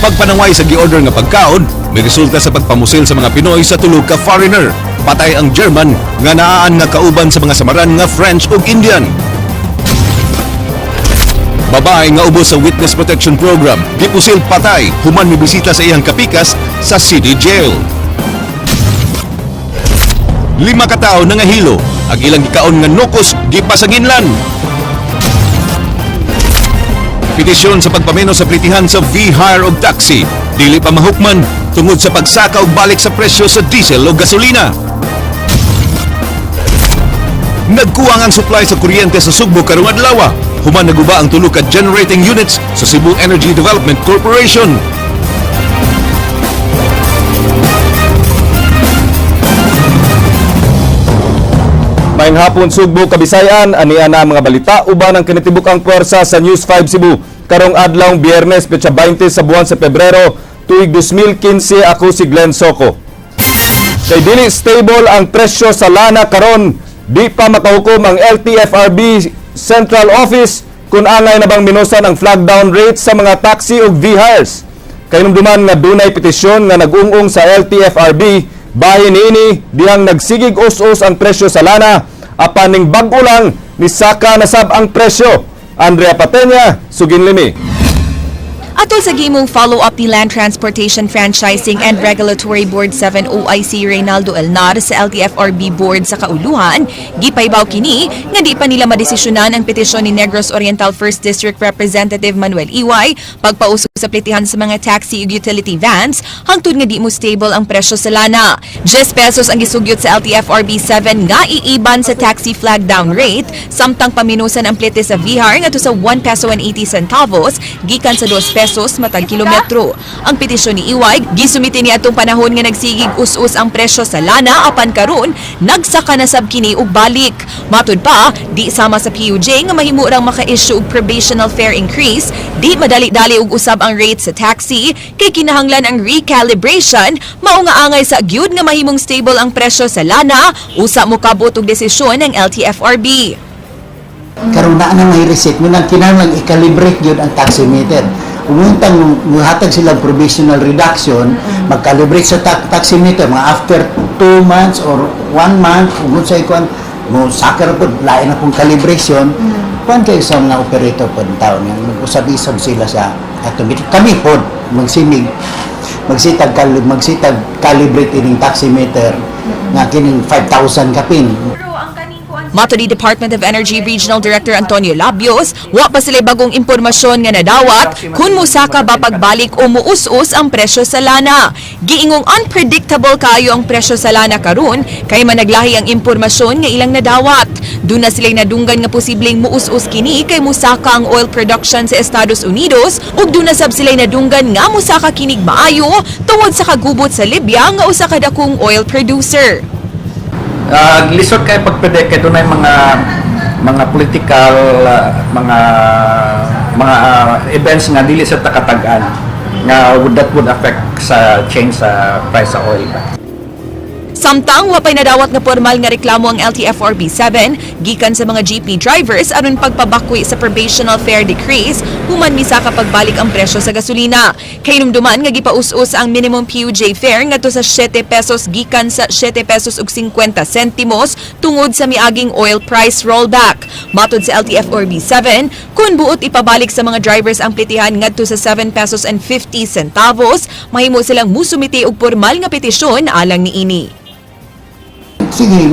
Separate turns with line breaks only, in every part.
pagpanaway sa gi-order nga pagkaon, may resulta sa pagpamusil sa mga Pinoy sa tulog ka foreigner. Patay ang German nga naaan nga kauban sa mga samaran nga French ug Indian. Babae nga ubos sa Witness Protection Program, gipusil patay, human mibisita sa iyang kapikas sa city jail. 5 katao nangahilo, ang ilang gikaon nga nukos gipasaginlan. Petisyon sa pagpameno sa plitihan sa V-Hire o taxi, dili pa mahukman tungod sa pagsaka og balik sa presyo sa diesel o gasolina. Nagkuwang ang supply sa kuryente sa Sugbo karong adlaw. Human naguba ang tulo ka generating units sa Cebu Energy Development Corporation.
Maayong hapon Sugbo, Kabisayan, aniya na mga balita uban ang kinitibukang puwersa sa News 5 Cebu. Karong adlaw Biyernes, petsa 20 sa buwan sa Pebrero, tuig 2015, ako si Glenn Soco. Kay dili stable ang presyo sa lana karon, di pa makahukom ang LTFRB Central Office kung angay na bang minusan ang flag down rate sa mga taxi ug V-hires. Kainumduman nga dunay petisyon nga nag-ungong sa LTFRB bahin niini dihang nagsigig us-us ang presyo sa lana apan ning bag-o lang ni saka nasab ang presyo. Andrea Patenya, Suginlimi.
Atol sa gimong follow-up ni Land Transportation Franchising and Regulatory Board 7 OIC Reynaldo Elnar sa LTFRB Board sa kauluhan, gipaybaw kini nga di pa nila madesisyonan ang petisyon ni Negros Oriental 1st District Representative Manuel Iway pagpausog sa plitihan sa mga taxi ug utility vans hangtod nga di mo stable ang presyo sa lana. 10 pesos ang gisugyot sa LTFRB 7 nga iiban sa taxi flag down rate samtang paminusan ang plite sa VR ngadto sa 1 peso and 80 centavos gikan sa 2 pesos matag kilometro. Ang petisyon ni Iway gisumiti ni atong panahon nga nagsigig us-us ang presyo sa lana apan karon nagsaka na sab kini og balik. Matud pa, di sama sa PUJ nga mahimo rang maka-issue og probational fare increase, di madali-dali og usab ang rate sa taxi kay kinahanglan ang recalibration mao nga angay sa gyud nga mahimong stable ang presyo sa lana usa mo kabot og desisyon ng LTFRB.
Karon na may reset mo nang kinahanglan i-calibrate gyud ang taximeter. Umuntang muhatag silang provisional reduction, mag-calibrate sa taximeter mga after 2 months or 1 month, kung sa ikuan mo sakar po lain na pong calibration, kuan kayo sa mga operator po ng taon yan, mag-usab-isab sila sa automatic. Kami po magsitag calibrate ining taximeter nga kining 5,000 kapin.
Mato ni Department of Energy Regional Director Antonio Labios, wa pa sila bagong impormasyon nga nadawat kung musaka ba pagbalik o muus-us ang presyo sa lana. Giingong unpredictable kayo ang presyo sa lana karon kay managlahi ang impormasyon nga ilang nadawat. Doon na sila nadunggan nga posibleng muus-us kini kay musaka ang oil production sa Estados Unidos ug doon na sab sila nadunggan nga musaka kinig maayo tungod sa kagubot sa Libya nga usa ka dakong oil producer.
Lisod kay pagpredict kay dunay mga political mga events nga dili sa takatagan nga that would affect sa change sa price sa oil.
Samtang wapay nadawat nga formal nga reklamo ang LTFRB 7 gikan sa mga jeepney drivers aron pagpabakwi sa probational fare decrease human misa ka pagbalik ang presyo sa gasolina. Kay numduman nga gipaus-us ang minimum PUJ fare ngadto sa 7 pesos gikan sa 7 pesos ug 50 sentimos tungod sa miaging oil price rollback. Matud sa LTFRB 7, kun buot ipabalik sa mga drivers ang plitihan ngadto sa 7 pesos and 50 centavos, mahimo silang musumiti og formal nga petisyon alang niini.
Sige,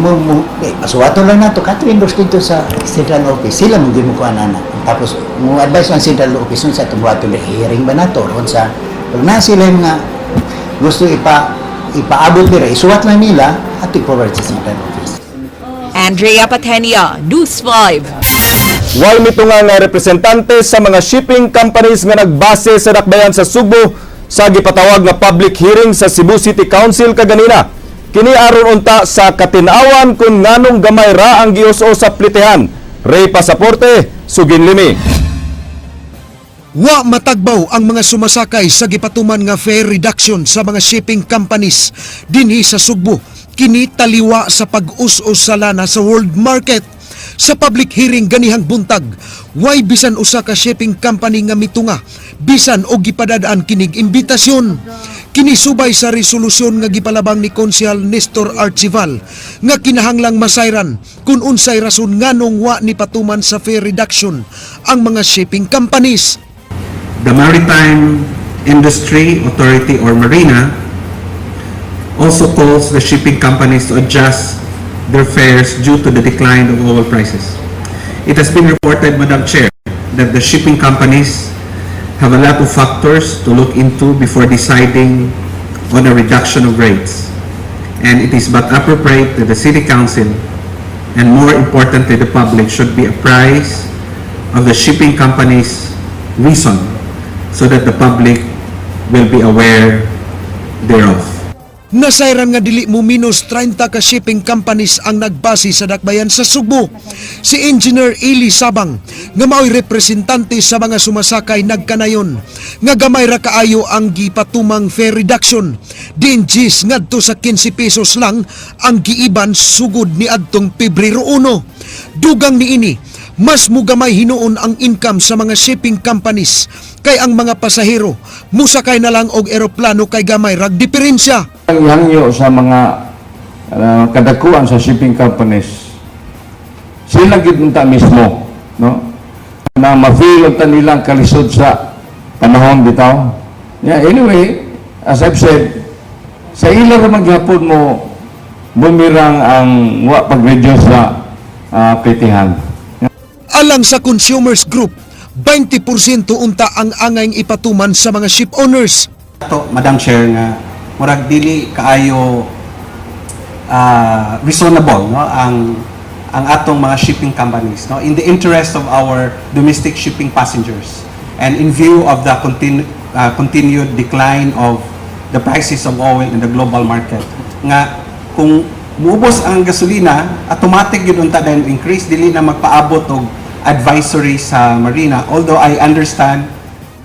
asuwato lang na ito. Kato-endorse dito sa Central Office. Sila mong gimukuha na. Tapos, mo advise ng Central Office sa tumbuhato na hearing ba na ito? Sa, pag na sila yung nga gusto ipaabot nila, isuwat lang nila at i-forward sa Central Office.
Andrea Patenia, News 5.
Wal mitungan nga representante sa mga shipping companies nga nagbase sa dakbayan sa Sugbo sa gipatawag nga public hearing sa Cebu City Council kaganina. Kini aron unta sa katinawan kung nganong gamay ra ang giuso sa plitihan. Ray Pasaporte, Suginlimi.
Wa matagbaw ang mga sumasakay sa gipatuman nga fare reduction sa mga shipping companies dinhi sa Sugbo. Kini taliwa sa pag-us-us sa lana sa world market. Sa public hearing ganihang buntag, way bisan usa ka shipping company nga mitunga, bisan og gipadadaan kinig imbitasyon. Kini subay sa resolusyon nga gipalabang ni Konsehal Nestor Archival nga kinahanglang masayran kung unsay rason nganong wa ni patuman sa fare reduction ang mga shipping companies.
The Maritime Industry Authority or Marina also calls the shipping companies to adjust their fares due to the decline of oil prices. It has been reported, Madam Chair, that the shipping companies have a lot of factors to look into before deciding on a reduction of rates. And it is but appropriate that the City Council, and more importantly the public, should be apprised of the shipping companies' reason so that the public will be aware thereof.
Nasayran nga dili mo minus 30 ka shipping companies ang nagbase sa dakbayan sa Sugbo. Si Engineer Eli Sabang nga mao'y representante sa mga sumasakay nagkanayon nga gamay ra kaayo ang gipatumang fare reduction. Diin gis ngadto sa 15 pesos lang ang giiban sugod ni adtong Pebrero 1. Dugang niini, mas mugamay hinuon ang income sa mga shipping companies kay ang mga pasahero musakay na lang og eroplano kay gamay rag diferensya.
Ang ihangyo sa mga kadakuan sa shipping companies, sila gid unta mismo, no? Na ma-feel unta nilang kalisod sa panahon bitaw. Yeah, anyway, as I've said, sa ila ra maghapon mo bumirang ang wa pag-reduce sa petihan.
Alang sa consumers group, 20% unta ang angayng ipatuman sa mga ship owners.
Ato, Madam Chair, nga murag dili kaayo reasonable, no, ang atong mga shipping companies, no, in the interest of our domestic shipping passengers and in view of the continued decline of the prices of oil in the global market, nga kung muubos ang gasolina, automatic yun unta dahil increase, dili na magpaabot og advisory sa Marina, although I understand.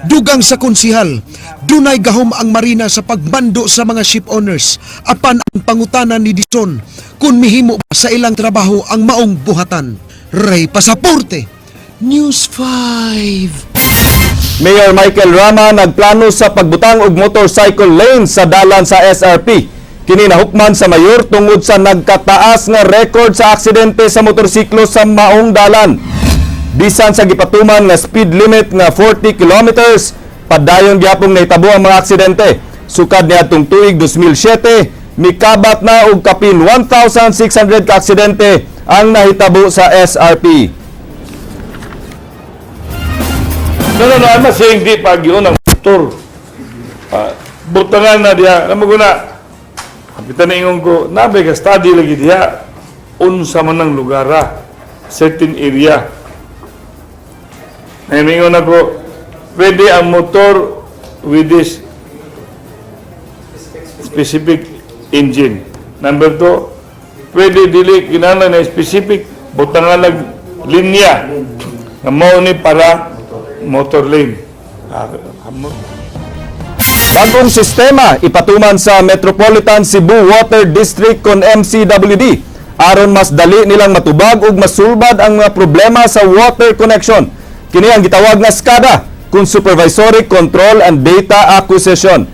Dugang sa konsihal, dunay gahom ang Marina sa pagbando sa mga ship owners apan ang pangutanan ni Dison kung mihimo ba sa ilang trabaho ang maong buhatan. Ray Pasaporte, News 5.
Mayor Michael Rama nagplano sa pagbutang og motorcycle lane sa dalan sa SRP. Kini nahukman sa mayor tungod sa nagkataas nga record sa aksidente sa motorsiklo sa maong dalan. Bisan sa gipatuman nga speed limit nga 40 kilometers, padayon gyapong nahitabo ang mga aksidente. Sukad niadtong tuig 2007, mikabat na og kapin 1,600 ka aksidente ang nahitabo sa SRP.
No, I'm not saying di pag yun ang motor. Butangan na diya. Naman ko na, kapitan na ingon ko, nabay ka study lagi diya, unsa man ang lugara, certain area. Namingon ako, pwede ang motor with this specific engine. Number 2, pwede dili kinahanglan na specific butangan lang linya na mao ni para motor lane.
Bagong sistema ipatuman sa Metropolitan Cebu Water District kon MCWD aron mas dali nilang matubag ug masulbad ang mga problema sa water connection. Kini ang gitawag nga SCADA, kung Supervisory Control and Data Acquisition.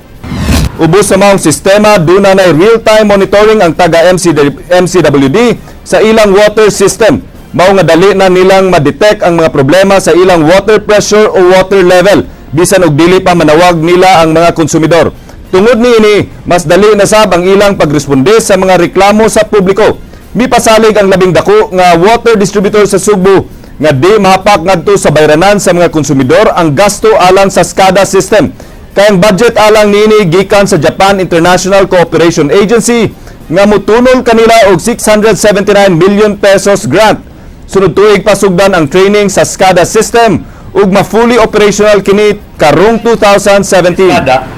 Ubos sa maong sistema, duna na real-time monitoring ang taga-MCWD sa ilang water system. Mao nga dali na nilang ma-detect ang mga problema sa ilang water pressure o water level, bisan og dili pa manawag nila ang mga konsumidor. Tungod niini, mas dali na sab ang ilang pagresponde sa mga reklamo sa publiko. Mipasalig ang labing dako nga water distributor sa Sugbo nga di mahapak ngadto sa bayranan sa mga konsumidor ang gasto alang sa SCADA system. Kay ang budget alang niini gikan sa Japan International Cooperation Agency nga mutunol kanila og 679 million pesos grant. Sunod tuig pasugdan ang training sa SCADA system ug ma-fully operational kini karong 2017.
SCADA,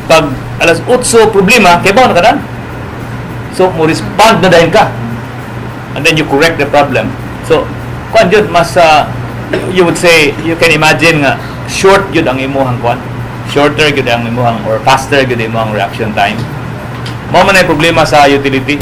pag alas 8 problema, kaya ba nakadan? So, mo respond na dahil ka. And then you correct the problem. So, kung yun, mas, you would say, you can imagine nga, short yun ang imuhang kwan. Shorter yun ang imuhang, or faster yun ang imuhang reaction time. Mao man ay problema sa utility.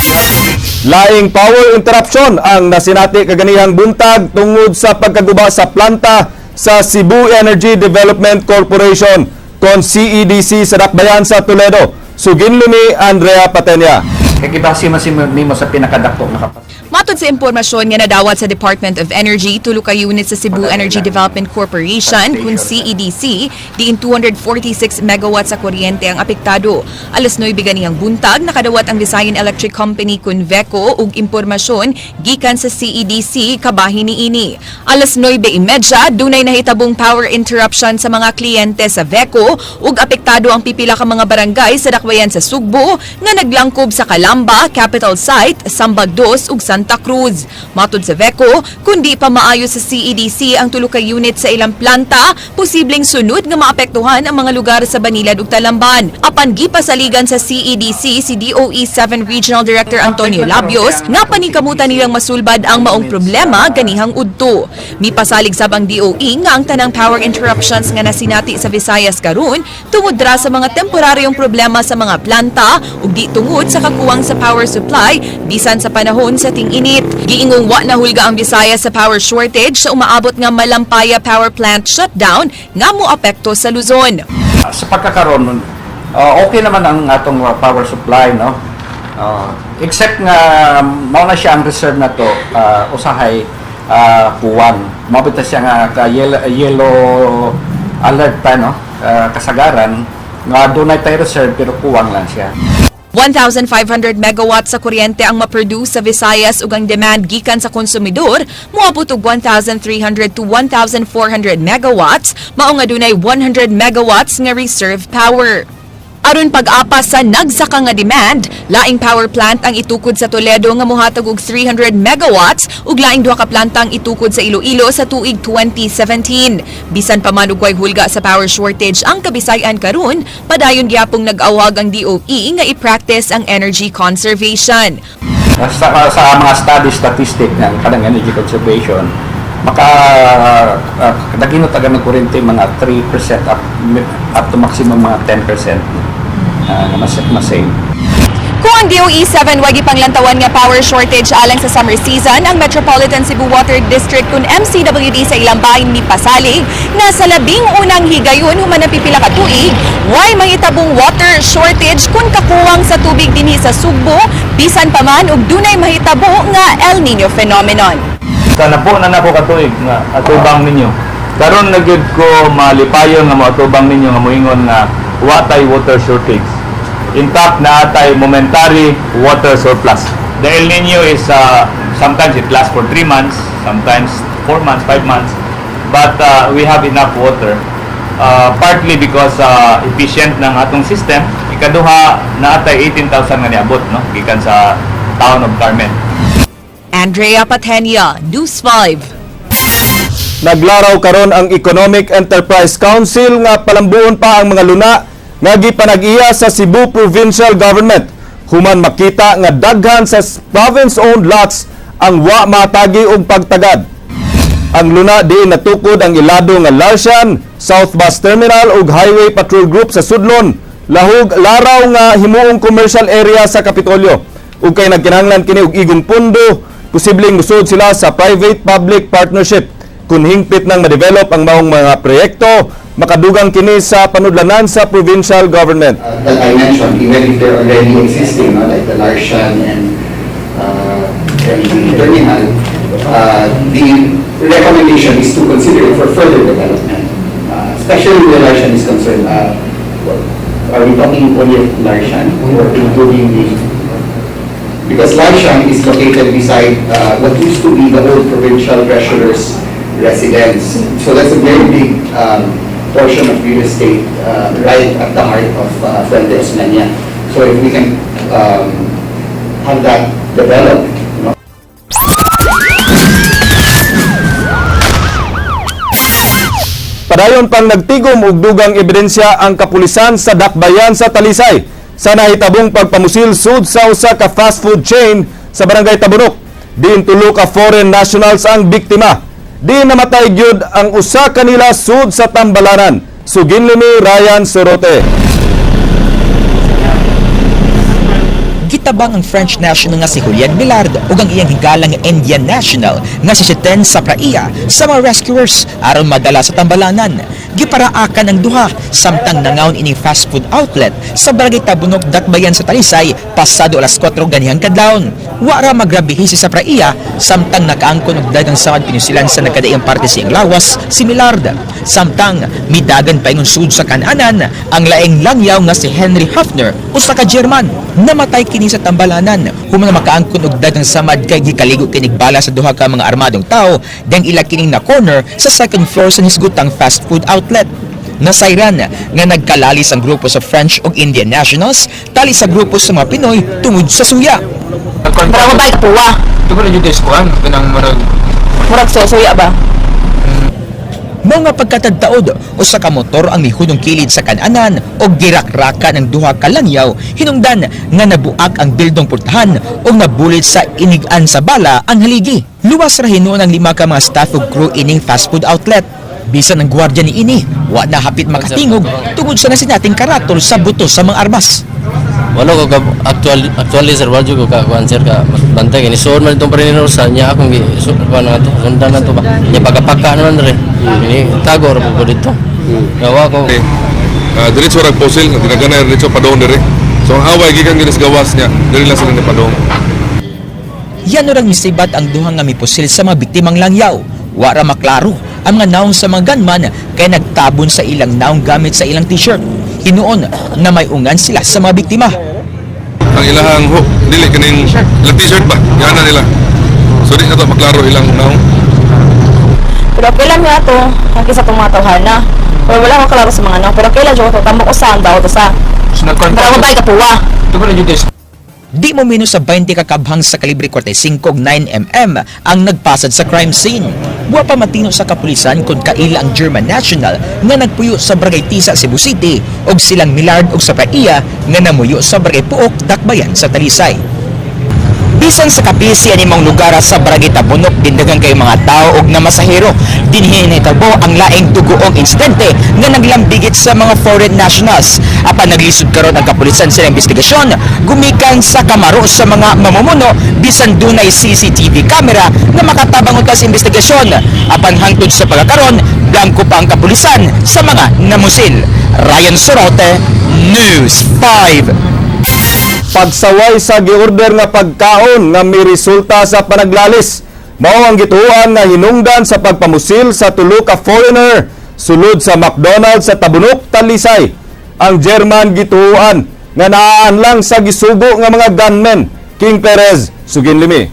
Laing power interruption ang nasinati kaganihang buntag tungod sa pagkaguba sa planta sa Cebu Energy Development Corporation kon CEDC sa Dakbayan sa Toledo. Suginlo ni Andrea Patenya.
Kaya kibasi man mo sa pinakadakto na kapatid.
Matod sa impormasyon nga nadawat sa Department of Energy, tulo ka unit sa Cebu Energy Development Corporation kung CEDC, diin 246 megawatts sa kuryente ang apektado. Alas 9 ganihang buntag, nakadawat ang Visayan Electric Company kun VECO ug impormasyon gikan sa CEDC kabahin niini. Alas 9:30, dunay nahitabong power interruption sa mga kliyente sa VECO ug apektado ang pipila ka mga barangay sa dakbayan sa Sugbo nga naglangkob sa Calamba, Capital Site, Sambag 2 ug Santa Cruz. Matod sa VECO, kundi pa maayo sa CEDC ang tulo ka unit sa ilang planta, posibleng sunod nga maapektuhan ang mga lugar sa Banilad ug Talamban. Apan gipasaligan sa CEDC si DOE 7 Regional Director Antonio Labios nga paningkamutan nilang masulbad ang maong problema ganihang udto. Mipasalig sab ang DOE nga ang tanang power interruptions nga nasinati sa Visayas karon tungod ra sa mga temporaryong problema sa mga planta ug di tungod sa kakuwang sa power supply bisan sa panahon sa init. Giingong wa na hulga ang Bisaya sa power shortage sa umaabot nga Malampaya Power Plant shutdown nga moapekto sa Luzon.
Sa pagkakaroon, okay naman ang atong power supply, no? Except nga mao na siya ang reserve na to, usahay puwan. Mabita siya nga yellow alert pa, no? Kasagaran nga dunay tay reserve pero kuwang lang siya.
1,500 megawatts sa kuryente ang ma-produce sa Visayas ug ang demand gikan sa konsumidor moabot og 1,300 to 1,400 megawatts, mao nga dunay 100 megawatts nga reserve power. Aron pag-apas sa nagsaka nga demand, laing power plant ang itukod sa Toledo nga mohatag og 300 megawatts ug laing duha ka planta ang itukod sa Iloilo sa tuig 2017. Bisan pa man og way hulga sa power shortage ang Kabisayan karon, padayon gyapong nag-awag ang DOE nga i-practice ang energy conservation.
Sa mga statistic ng kanang energy conservation, daginot agad ng kuryente mga 3% up to maximum mga 10%. Masay.
Kung ang DOE 7 wagi panglantawan nga power shortage alang sa summer season, ang Metropolitan Cebu Water District kun MCWD sa ilang bahin ni pasalig na sa labing unang higayon human napipila ka tuig, way mahitabong water shortage kun kakuwang sa tubig dinhi sa Sugbo, bisan pa man og dunay mahitabo nga El Nino phenomenon.
Sana po na nako katuig nga atubang ninyo. Karon na gyud ko malipayon nga moatubang ninyo nga moingon nga watay water shortage. In fact, na atay momentary water surplus. The El Nino is sometimes it lasts for 3 months, sometimes 4 months, 5 months, but we have enough water. Partly because efficient ng atong system. Ikaduha na atay 18,000 nga niabot, no, gikan sa town of Carmen.
Andrea Patenia, News 5.
Naglaraw karon ang Economic Enterprise Council nga palambuon pa ang mga luna nga gipanag-iya sa Cebu Provincial Government human makita nga daghan sa province-owned lots ang wa matagi og pagtagad. Ang luna di natukod ang ilado nga Larsian, South Bus Terminal ug Highway Patrol Group sa Sudlon, lahug laraw nga himuong commercial area sa Kapitolyo. Ug kay nagkinahanglan kini og igong pundo, posibleng musod sila sa private-public partnership. Kung hingpit nang ma-develop ang maong mga proyekto, makadugang kini sa panudlanan sa provincial government.
That I mentioned, even if they're already existing, like the Larsian and the terminal, the recommendation is to consider it for further development. Especially where Larsian is concerned. Are we talking only of Larsian or including the... Because Larsian is located beside what used to be the old provincial treasurer's residence. So that's a very big portion of real estate right at the heart of Fuente Osmeña. So if we can have that developed, you know.
Padayon pang nagtigom og dugang ebidensya ang kapulisan sa Dakbayan sa Talisay sa nahitabong pagpamusil sud sa usa ka fast food chain sa barangay Tabunok. Diin tulo ka foreign nationals ang biktima. Di namatay gyud ang usa kanila sud sa Tambalanan. Suginlimi Ryan Sorote.
Gitabang ang French national nga si Julian Millard ug ang iyang higalang nga Indian national nga si Cheten Sapraia sa mga rescuers aron madala sa tambalanan. Giparaakan ang duha samtang nangaon ining fast food outlet sa Barangay Tabunok, Dakbayan sa Talisay pasado alas 4 ganihang kadlawon. Wa ra magrabihi si Sapraia samtang nakaangkon og dagang samad pinusilan sa nagkadaiyang parte sa iyang lawas si Millard. Samtang midagan pa ingon sud sa kananan ang laing langyaw nga si Henry Hafner usa ka German. Namatay kini sa tambalanan human makaangkon og dagang samad kay gikaligo kinig bala sa duha ka mga armadong tao dang ila kining na corner sa second floor sa hisgutang fast food outlet. Nasayran nga nagkalalis ang grupo sa French ug Indian nationals tali sa grupo sa mga Pinoy tungod sa suya.
Para mabay ka puwa.
Ito na yung diskuhan, pinang marag.
Murag suya ba?
Mga pagkatagtaod, usa ka motor ang mihunong kilid sa kananan o girakrakan ng duha ka langyaw hinungdan nga nabuak ang bildong pultahan o nabulit sa inigan sa bala ang haligi. Luwas ra hinuon ang 5 ka mga staff ug crew ining fast food outlet. Bisan ang gwardiya ni ini, wa na hapit makatingog tungod sa nasinating karatol sa buto sa mga armas.
Wala ko actually sir, wala ko ka sir ka bantay kini so man itong parinero sa niya akong kuan na to sundan na to ba niya pagapaka naman rin ini tago ra ko dito gawa ko
Diretso rag posil, ginagana diretso padong dire. So ang away gikan ginis gawas niya, diri lang sila ni padong.
Yan orang misibat ang duha nga mipusil sa mga biktimang langyaw. Wa ra maklaro ang mga naong sa mga gunman kay nagtabon sa ilang naong gamit sa ilang t-shirt. Hinuon na may ungan sila sa mga biktima.
Ang ilahang dili kining ilang t-shirt ba? Yana nila. So di na to maklaro ilang naong.
Pero kailan nga to, kasi sa itong mga tawhana. Pero wala ko klaro sa mga pero kailan dyan ko tamo ko saan daw to sa. Para mabay ka puwa.
Ito na yung diskuhan.
Di mo minus sa 20 kakabhang sa kalibre 45 ug 9mm ang nagpasad sa crime scene. Wa pa matino sa kapulisan kung kaila ang German national nga nagpuyo sa Barangay Tisa, Cebu City ug silang Millard ug Sapraia nga namuyo sa Barangay Puok, Dakbayan sa Talisay. Bisan sa kapisi animang lugar sa Barangay Tabunok dindagan kay mga tao ug na masahero dinhi nahitabo ang laing dugoong insidente nga naglambigit sa mga foreign nationals. Apan naglisod karon ang kapulisan sa investigasyon gumikan sa kamaro sa mga mamumuno bisan dunay CCTV camera nga makatabang sa investigasyon. Apan hangtod sa pagkakaron blanco pa ang kapulisan sa mga namusil. Ryan Sorote, News 5.
Pagsaway sa giorder nga pagkaon nga may resulta sa panaglalis. Mao ang gituan nga hinungdan sa pagpamusil sa tulo ka foreigner sulod sa McDonald's sa Tabunok, Talisay. Ang German gituan nga naaan lang sa gisugo nga mga gunmen. King Perez, Suginlimi.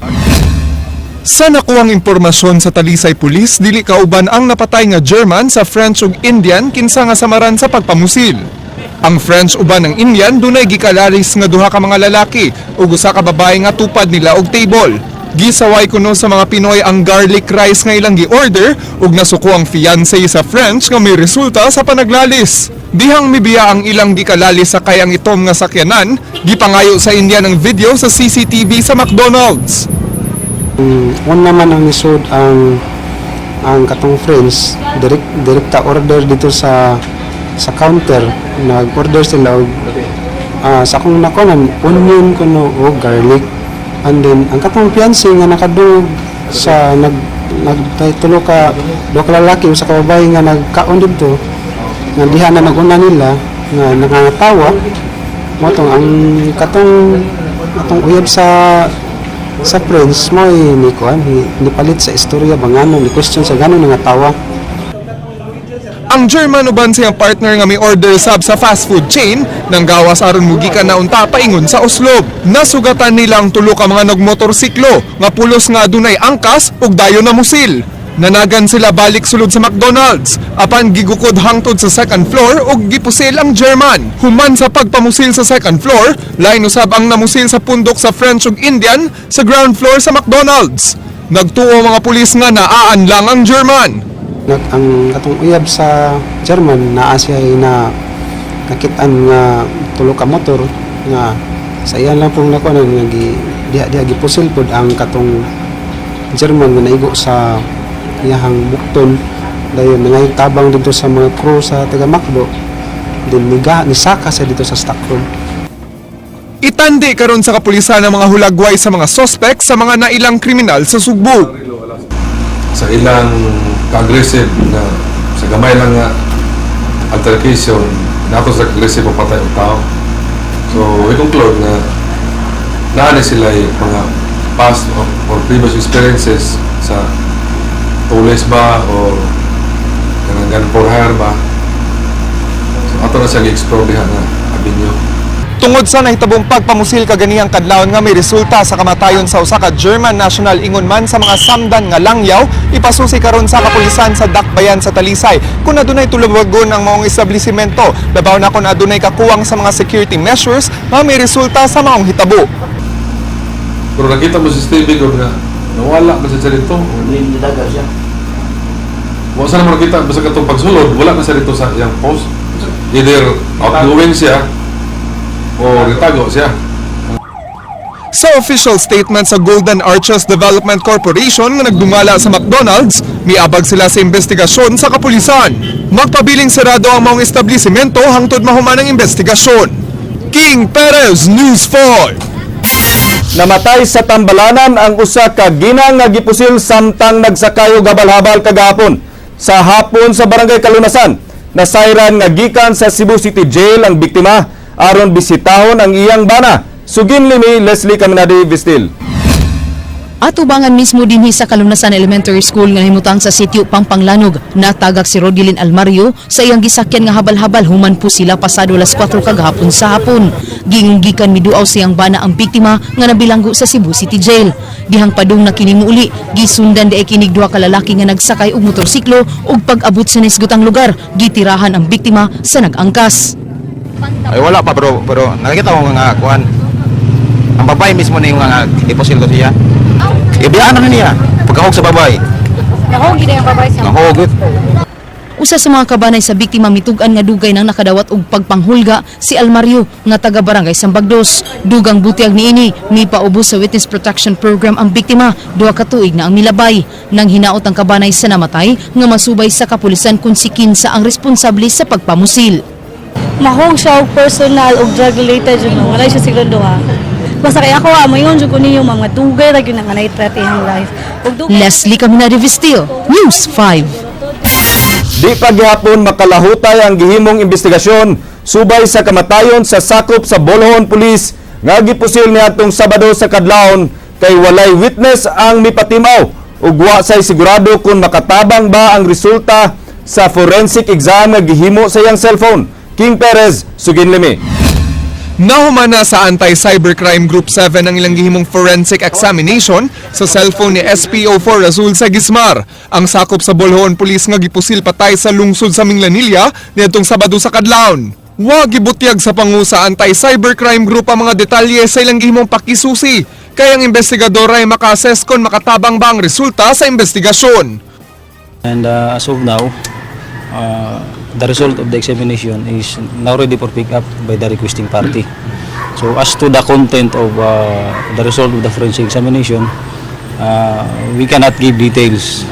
Sa nakuwang impormasyon sa Talisay Police, dili kauban ang napatay nga German sa French ug Indian kinsa nga samaran sa pagpamusil. Ang French uban ng Indian dunay gikalaris nga duha ka mga lalaki ug usa ka babae nga tupad nila og table. Gisaway kuno sa mga Pinoy ang garlic rice nga ilang gi-order ug nasuko ang fiancé sa French nga may resulta sa panaglalis. Dihang mibiya ang ilang gikalalis sa kayang itom nga sakyanan, gipangayo sa Indian ang video sa CCTV sa McDonald's.
Una naman ang isod ang katong friends direkta order dito sa counter, nag-order sila og sa akong nakunan onion kuno o garlic, and then ang katong fiancé nga nakadug sa nagtulo ka lalaki sa kababae nga nagkaon dito nga diha na naguna nila nga nangatawa mo tong ang katong uyab sa friends mo ni kuan ni palit sa istorya bangano ni question sa gano nga tawa.
Ang German uban siyang partner nga may order sab sa fast food chain nang gawas aron mugikan na unta paingon sa Oslob. Nasugatan nila ang tulo ka mga nagmotorsiklo nga pulos nga adunay angkas ug dayon na musil. Nanagan sila balik sulod sa McDonald's apan gigukod hangtod sa second floor ug gipusil ang German. Human sa pagpamusil sa second floor, lain usab ang namusil sa pundok sa French ug Indian sa ground floor sa McDonald's. Nagtuo mga pulis nga naaan lang ang German.
Ang katong uyab sa German naa siya na nakitaan nga tulo ka motor nga sa iyan lang pong nakuha nga diha gipusil pod ang katong German nga naigo sa iyahang bukton dayon ngay tabang dito sa mga crew sa taga Macdo din ni saka sa dito sa stock room.
Itandi karon sa kapulisan ng mga hulagway sa mga sospek sa mga nailang kriminal sa Sugbo.
Sa ilang ka-aggressive na sa gamay lang nga altercation, nato sa aggressive ang patay ang tao. So, we conclude na naanay sila mga past or previous experiences sa tulis ba o ganang for hire ba. So, ato na siya i-explore diha na avenue.
Tungod sa nahitabong pagpamusil kaganihang kadlawon nga may resulta sa kamatayon sa usa ka German national ingon man sa mga samdan nga langyaw, ipasusi karon sa kapulisan sa Dakbayan sa Talisay kung adunay tulubagon ang maong establishmento, labaw na kung adunay kakuwang sa mga security measures nga may resulta sa maong hitabo.
Pero nakita mo si Stevie doon nga nawala ba siya dito?
Hindi dagal siya.
Wala sa naman nakita basta katong pagsulod, wala na siya dito sa iyang post. Either outgoing siya o ritago siya.
Sa official statement sa Golden Arches Development Corporation nga nagdumala sa McDonald's, miabag sila sa investigasyon sa kapulisan. Magpabiling sarado ang maong establishmento hangtod mahuman ang investigasyon. King Perez, News 4.
Namatay sa tambalanan ang usa ka ginang nga gipusil samtang nagsakayo gabal-habal kagahapon. Sa hapon sa Barangay Kalunasan, nasayran nga gikan sa Cebu City Jail ang biktima aron bisitahon ang iyang bana. Sugin limi Leslie Caminadi Vistil.
At ubangan mismo dinhi sa Kalunasan Elementary School nga himutang sa sitio Pampanglanog, natagak si Rodilyn Almario sa iyang gisakyan nga habal-habal human po sila pasado alas 4 kagahapon sa hapon. Ginggikan miduaw siyang bana ang biktima nga nabilanggo sa Cebu City Jail. Dihang padung na kini muuli, gisundan di kinig duha ka lalaki nga nagsakay og motorsiklo ug pag-abot sa nisgutang lugar, gitirahan ang biktima sa nag-angkas.
Ay wala pa pero nakikita mo nga kuan. Ang babae mismo na yung nga iposil ko siya. Ibiyaan na niya pagkahog sa babae.
Nahog gid ang babae sa.
Nahog.
Usa sa mga kabanay sa biktima mitugan nga dugay nang nakadawat og pagpanghulga si Almario nga taga Barangay Sambagdos. Dugang butiag niini mipaubos sa Witness Protection Program ang biktima, duha ka tuig na ang milabay. Nang hinaot ang kabanay sa namatay nga masubay sa kapulisan kung si kinsa ang responsable sa pagpamusil.
Mahog siya og personal og drug related yun mo. Wala siya siguro duha. Basta kaya ako mayon jud ko ninyo mga dugay ra gyud nga naitratihang life.
Leslie Caminadi Vistil, News 5.
Di pa gihapon makalahutay ang gihimong investigasyon subay sa kamatayon sa sakop sa Bolohon Police nga gipusil niadtong Sabado sa kadlawon kay walay witness ang mipatimaw ug wa say sigurado kung makatabang ba ang resulta sa forensic exam nga gihimo sa iyang cellphone. King Perez, Sugin Limi.
Nahuman na sa Anti-Cybercrime Group 7 ang ilang gihimong forensic examination sa cellphone ni SPO4 Azul sa Gismar. Ang sakop sa Bolohon Police nga gipusil patay sa lungsod sa Minglanilla niadtong Sabado sa kadlawon. Wa gibutyag sa pangu sa Anti-Cybercrime Group ang mga detalye sa ilang gihimong pakisusi, kaya ang investigador ay maka-assess kung makatabang ba ang resulta sa investigasyon.
And as of now, the result of the examination is now ready for pick up by the requesting party. So as to the content of the result of the forensic examination, we cannot give details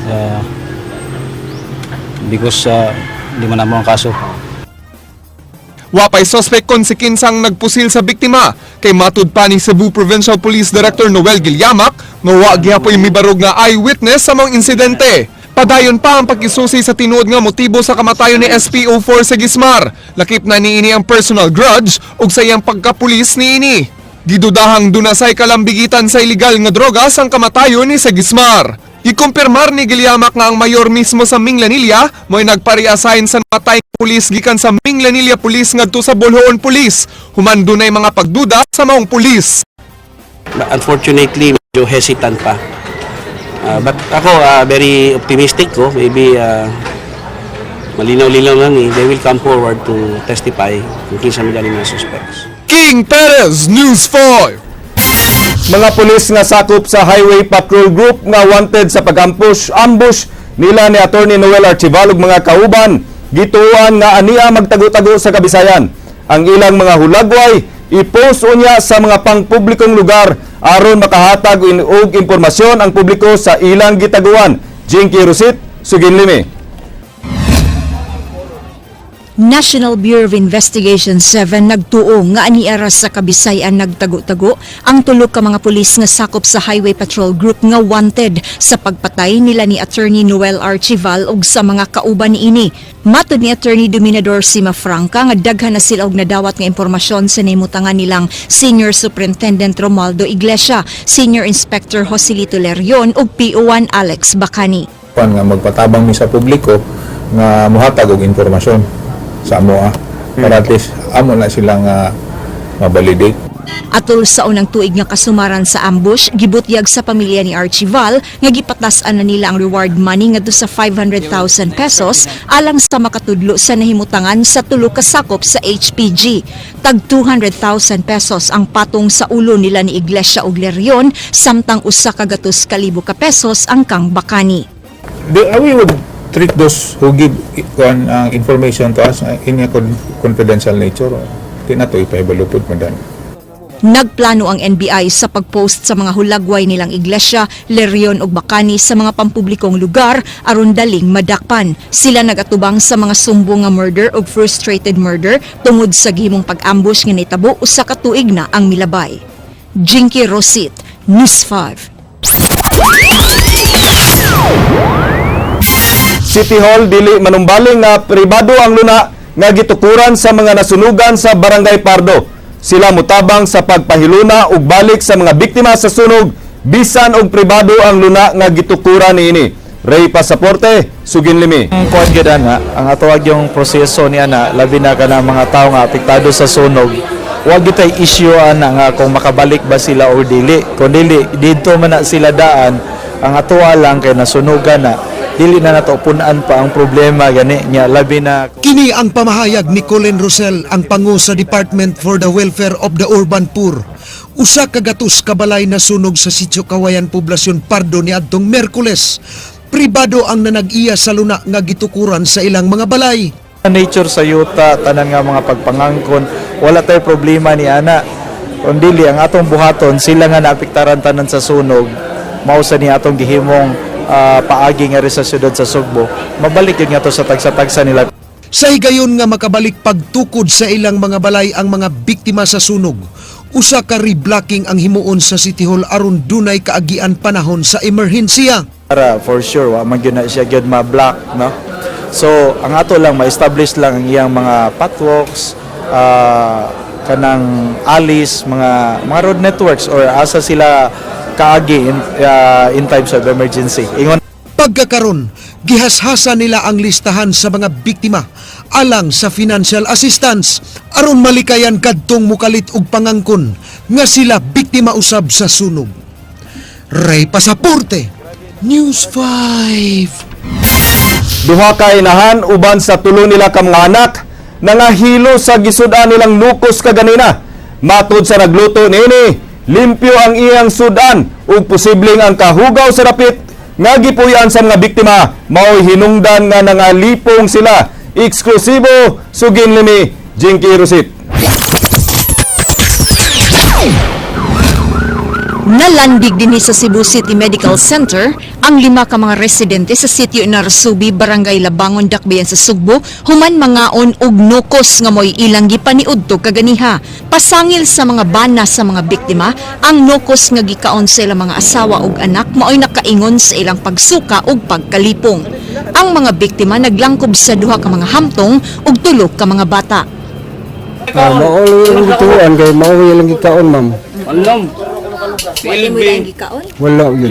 because di man namo ang kaso.
Wapay suspect kon si kinsang nagpusil sa biktima kay matud pa ni Cebu Provincial Police Director Noel Guilliamac nga wa gyapon mibarog nga eyewitness sa mga insidente. Padayon pa ang pagkisusi sa tinuod nga motibo sa kamatayon ni SPO4 sa Gismar. Lakip na niini ang personal grudge ug sa iyang pagkapulis niini. Gidudahang dunasay kalambigitan sa illegal nga drogas ang kamatayon ni sa Gismar. Ikumpirmar ni Guilliamac nga ang mayor mismo sa Minglanilla mo'y nagpare-assign sa namatay pulis gikan sa Minglanilla Police ngadto sa Bolohon Police. Human dunay mga pagduda sa maong pulis.
Unfortunately, medyo hesitant pa. But ako, very optimistic ko. Maybe malinaw-linaw lang they will come forward to testify kung kinsa man galing mga suspects.
King Perez, News 5.
Mga pulis nga sakop sa Highway Patrol Group nga wanted sa pag-ambush nila ni Attorney Noel Archival ug mga kauban, gituan nga ania magtago-tago sa Kabisayan. Ang ilang mga hulagway i-post unya sa mga pangpublikong lugar aron makahatag og impormasyon ang publiko sa ilang gitaguan. Jinky Rusit, Sugin Limi.
National Bureau of Investigation 7 nagtuo nga aniara sa Kabisayan nagtago-tago ang tulog ka mga pulis nga sakop sa Highway Patrol Group nga wanted sa pagpatay nila ni Attorney Noel Archival ug sa mga kauban niini. Matud ni Attorney Dominador Sima Franca nga daghan na sila og nadawat nga impormasyon sa nimutangan nilang Senior Superintendent Romualdo Iglesia, Senior Inspector Joselito Lerion ug PO1 Alex Bacani.
Nga magpatabang mi sa publiko nga muhatag og impormasyon sa amoa para at least amo na silang mabalidate.
Atol sa unang tuig nga kasumaran sa ambush, gibutyag sa pamilya ni Archival nga gipatasan na nila ang reward money ngadto sa 500,000 pesos alang sa makatudlo sa nahimutangan sa tulo ka sakop sa HPG. Tag 200,000 pesos ang patong sa ulo nila ni Iglesia ug Lerion samtang usa ka gatos ka libo ka pesos ang kang Bacani.
We would treat those who give information to us in a confidential nature. Di na ito ipahibalupod madan.
Nagplano ang NBI sa pagpost sa mga hulagway nilang Iglesia, Lerion ug Bacani sa mga pampublikong lugar aron daling madakpan. Sila nagatubang sa mga sumbong nga murder ug frustrated murder tungod sa gihimong pag-ambush nga nitabo usa ka tuig na ang milabay. Jinky Rosit, News 5.
City Hall dili manumbaling nga pribado ang luna nga gitukuran sa mga nasunugan sa Barangay Pardo. Sila mutabang sa pagpahiluna ug balik sa mga biktima sa sunog bisan og pribado ang luna nga gitukuran niini. Ray Pasaporte, Sugin Limi.
Kuan gyud nga ang atuwag yung proseso niya na labi na kana mga tawo nga apektado sa sunog. Wa gyud tay issue ana nga kung makabalik ba sila o dili. Kung dili didto man na sila daan, ang atuwa lang kay nasunugan na dili na nato punaan pa ang problema gani nya labi na.
Kini ang pamahayag ni Colin Rosel, ang pangu sa Department for the Welfare of the Urban Poor. Usa ka gatos ka balay na sunog sa Sitio Kawayan, Poblasyon Pardo ni adtong Miyerkules. Pribado ang nanag-iya sa luna nga gitukuran sa ilang mga balay.
Nature sa yuta tanan nga mga pagpangangkon wala tay problema ni ana. Kung dili ang atong buhaton sila nga naapektaran tanan sa sunog mao sa ni atong gihimong paagi nga sa syudad sa Sugbo, mabalik yun nga to sa tagsa-tagsa nila.
Sa higayon nga makabalik pagtukod sa ilang mga balay ang mga biktima sa sunog, usa ka reblocking ang himuon sa City Hall aron dunay kaagian panahon sa emerhensiya.
Para for sure, wa man gyud na siya gyud ma-block, no? So, ang ato lang ma-establish lang ang iyang mga pathwalks, kanang alleys, mga road networks or asa sila kaagi in times of emergency. Ingon
pagkakaron, gihashasa nila ang listahan sa mga biktima alang sa financial assistance aron malikayan kadtong mukalit og pangangkon nga sila biktima usab sa sunog. Ray Pasaporte, News 5.
Duha ka inahan uban sa tulo nila ka mga anak nangahilo sa gisud-an nilang nukos kaganina. Matud sa nagluto niini, limpyo ang iyang sudan ug posibleng ang kahugaw sa dapit nga gipuy-an sa mga biktima mao'y hinungdan nga nangalipong sila. Eksklusibo, Sugin Limi, Jinky Rosit.
Nalandig din sa Cebu City Medical Center ang 5 ka mga residente sa sitio Narsubi, Barangay Labangon, Dakbayan sa Sugbo, human mangaon og nukos nga mo'y ilang gipaniudto kaganiha. Pasangil sa mga bana sa mga biktima, ang nukos nga gikaon sa ilang mga asawa ug anak mao'y nakaingon sa ilang pagsuka ug pagkalipong. Ang mga biktima naglangkob sa 2 ka mga hamtong ug 3 ka mga bata.
Mauli lang gituan kay mauli lang gikaon, ma'am.
Wala mo lang gikaon?
Wala yun.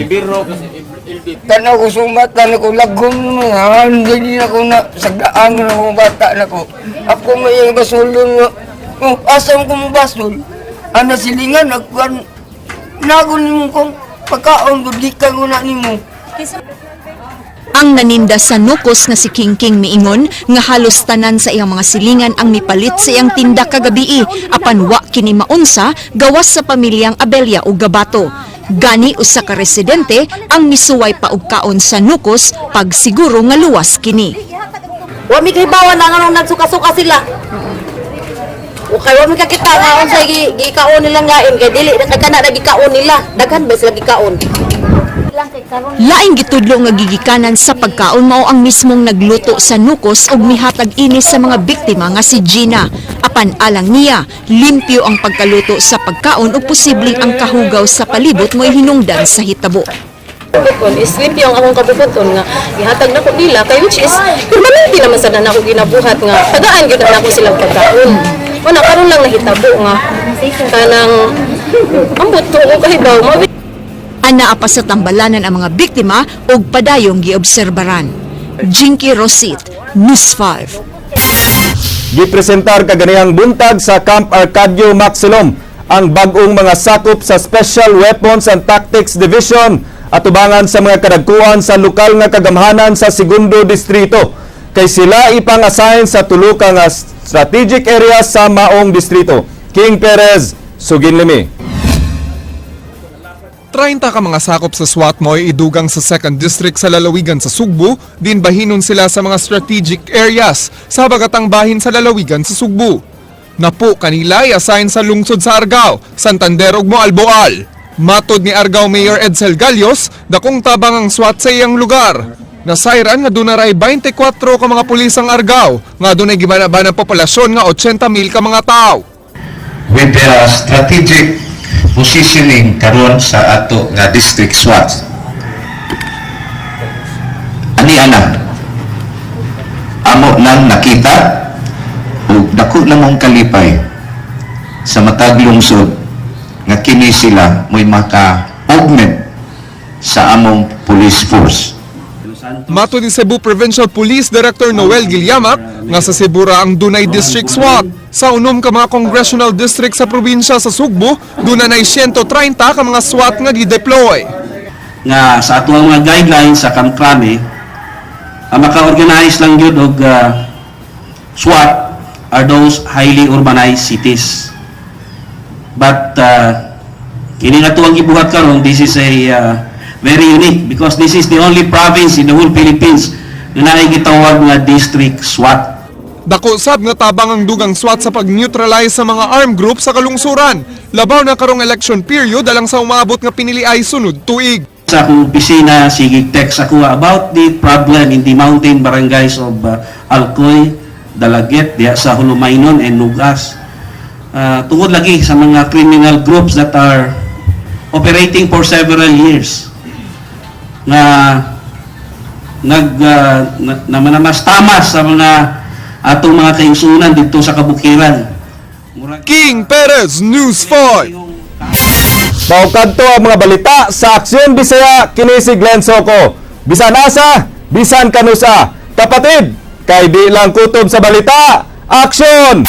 Tanaw ko sumatan ako, lagom naman. Hindi ako na sagdaan na ako, bata na ko. Ako may basulon nga. Oh, asam ko mo basol. Ana silingan, nagkuhan. Nagun mo kong pagkaon, gudikan ko na ni mo.
Ang naninda sa nukos nga si King miingon nga halos tanan sa iyang mga silingan ang nipalit sa iyang tinda kagabii apan wa kini maunsa gawas sa pamilyang Abelia ug Gabato. Gani usa ka residente ang misuway pa og kaon sa nukos pag siguro nga luwas kini.
Wa mi kay bawan na nga nagsuka-suka sila. O kay wa mi kakita nga unsay gikaon nilang lain kay dili na kana gikaon nila. Daghan ba sila gikaon?
Laing gitudlo nga gigikanan sa pagkaon mao ang mismong nagluto sa nukos ug mihatag inis sa mga biktima nga si Gina. Apan alang niya, limpyo ang pagkaluto sa pagkaon ug posibleng ang kahugaw sa palibot mo'y hinungdan sa hitabo.
Kon is limpyo ang akong kabubuton nga gihatag nako nila kay which is permanente naman sa nako ginabuhat nga tagaan gyud nako silang pagkaon. Wala karon lang nahitabo nga kanang ambot to o kahibaw mo.
Anaa pa sa tambalanan ang mga biktima ug padayong giobserbaran. Jinky Rosit, News 5.
Gipresentar kaganihang buntag sa Camp Arcadio Maxilom ang bag-ong mga sakop sa Special Weapons and Tactics Division atubangan sa mga kadagkuan sa lokal nga kagamhanan sa Segundo Distrito kay sila ipang-assign sa tulo ka nga strategic areas sa maong distrito. King Perez, Suginlimi.
30 ka mga sakop sa SWAT mo'y idugang sa 2nd District sa lalawigan sa Sugbo, din bahinon sila sa mga strategic areas sa bagatang bahin sa lalawigan sa Sugbo. Napo kanila i-assign sa lungsod sa Argao, Santander ug Moalboal. Matod ni Argao Mayor Edsel Galios, dakong tabang ang SWAT sa iyang lugar. Nasayran nga dunaray 24 ka mga pulis ang Argao, nga dunay gibanabanang populasyon nga 80,000 ka mga tao.
With the strategic positioning karon sa ato nga district SWAT. Ani ana amo lang nakita ug dako namong kalipay sa matag lungsod nga kini sila mo'y maka-augment sa among police force.
Matod ni Cebu Provincial Police Director Noel Gilyamak nga sa Sibura ang dunay district SWAT. Sa unom ka mga congressional district sa probinsya sa Sugbo, dunay 130 ka mga SWAT nga gi-deploy.
Nga sa ato mga guidelines sa Camp Crame, maka-organize lang yun og SWAT are those highly urbanized cities. But kini nga tuwang gibuhat karon, this is a very unique because this is the only province in the whole Philippines na naigitawag nga district SWAT.
Dako sab nga tabang ang dugang SWAT sa pag-neutralize sa mga armed group sa kalungsuran. Labaw na karong election period alang sa umabot nga pinili ay sunod tuig.
Sa akong opisina, sige text ako about the problem in the mountain barangays of Alcoy, Dalaget, diya sa Hulumainon and Nugas. Tungod lagi sa mga criminal groups that are operating for several years na namanamas tamas sa mga atong mga kaingsunan dito sa kabukiran.
King Perez, News 5.
Maukadto ang mga balita sa Aksyon Bisaya, kini si Glenn Soco. Bisan asa, bisan kanusa. Kapatid, kay di lang kutob sa balita, aksyon!